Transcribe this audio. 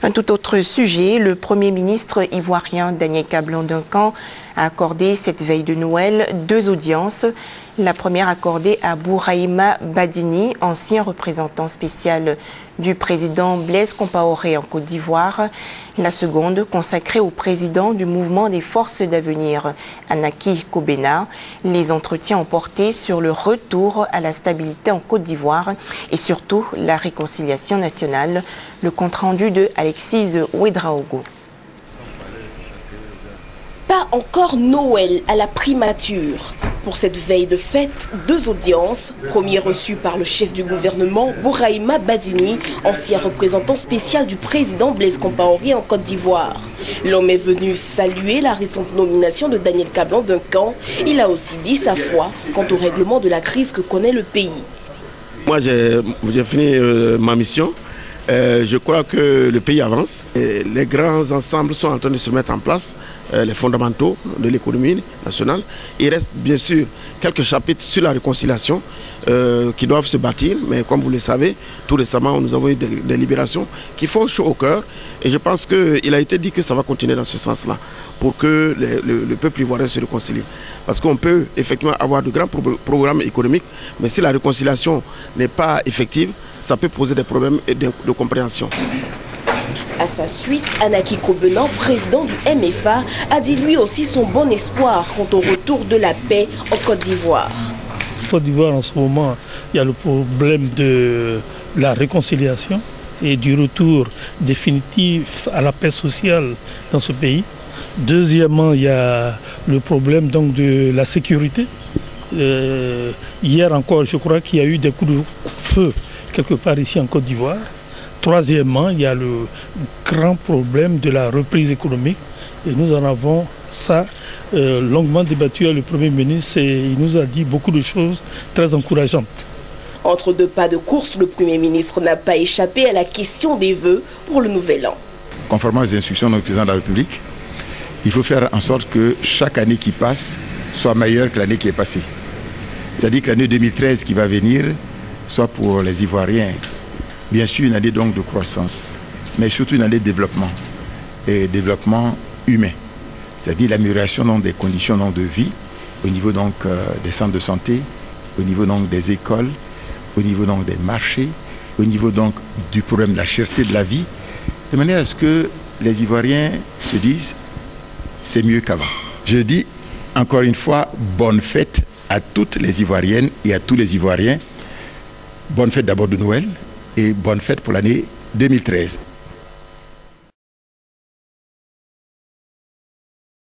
Un tout autre sujet, le Premier ministre ivoirien Daniel Kablan-Duncan a accordé cette veille de Noël 2 audiences. La première accordée à Bouraïma Badini, ancien représentant spécial du président Blaise Compaoré en Côte d'Ivoire. La seconde consacrée au président du mouvement des forces d'avenir, Anaki Kobena. Les entretiens ont porté sur le retour à la stabilité en Côte d'Ivoire et surtout la réconciliation nationale. Le compte-rendu de Alexis Ouedraogo. Pas encore Noël à la primature. Pour cette veille de fête, 2 audiences. Premier reçu par le chef du gouvernement, Bouraïma Badini, ancien représentant spécial du président Blaise Compaoré en Côte d'Ivoire. L'homme est venu saluer la récente nomination de Daniel Kablan-Duncan. Il a aussi dit sa foi quant au règlement de la crise que connaît le pays. Moi, j'ai fini ma mission. Je crois que le pays avance. Et les grands ensembles sont en train de se mettre en place, les fondamentaux de l'économie nationale. Il reste bien sûr quelques chapitres sur la réconciliation qui doivent se bâtir. Mais comme vous le savez, tout récemment, nous avons eu des libérations qui font chaud au cœur. Et je pense qu'il a été dit que ça va continuer dans ce sens-là pour que le peuple ivoirien se réconcilie. Parce qu'on peut effectivement avoir de grands programmes économiques, mais si la réconciliation n'est pas effective, ça peut poser des problèmes de compréhension. À sa suite, Anaki Kobena, président du MFA, a dit lui aussi son bon espoir quant au retour de la paix en Côte d'Ivoire. En Côte d'Ivoire, en ce moment, il y a le problème de la réconciliation et du retour définitif à la paix sociale dans ce pays. Deuxièmement, il y a le problème donc, de la sécurité. Hier encore, je crois qu'il y a eu des coups de feu quelque part ici en Côte d'Ivoire. Troisièmement, il y a le grand problème de la reprise économique. Et nous en avons ça longuement débattu avec le Premier ministre et il nous a dit beaucoup de choses très encourageantes. Entre 2 pas de course, le Premier ministre n'a pas échappé à la question des vœux pour le nouvel an. Conformément aux instructions du président de la République, il faut faire en sorte que chaque année qui passe soit meilleure que l'année qui est passée. C'est-à-dire que l'année 2013 qui va venir soit pour les Ivoiriens, bien sûr une année donc de croissance, mais surtout une année de développement, et développement humain. C'est-à-dire l'amélioration des conditions de vie, au niveau donc des centres de santé, au niveau donc des écoles, au niveau donc des marchés, au niveau donc du problème de la cherté de la vie, de manière à ce que les Ivoiriens se disent c'est mieux qu'avant. Je dis encore une fois, bonne fête à toutes les Ivoiriennes et à tous les Ivoiriens. Bonne fête d'abord de Noël et bonne fête pour l'année 2013.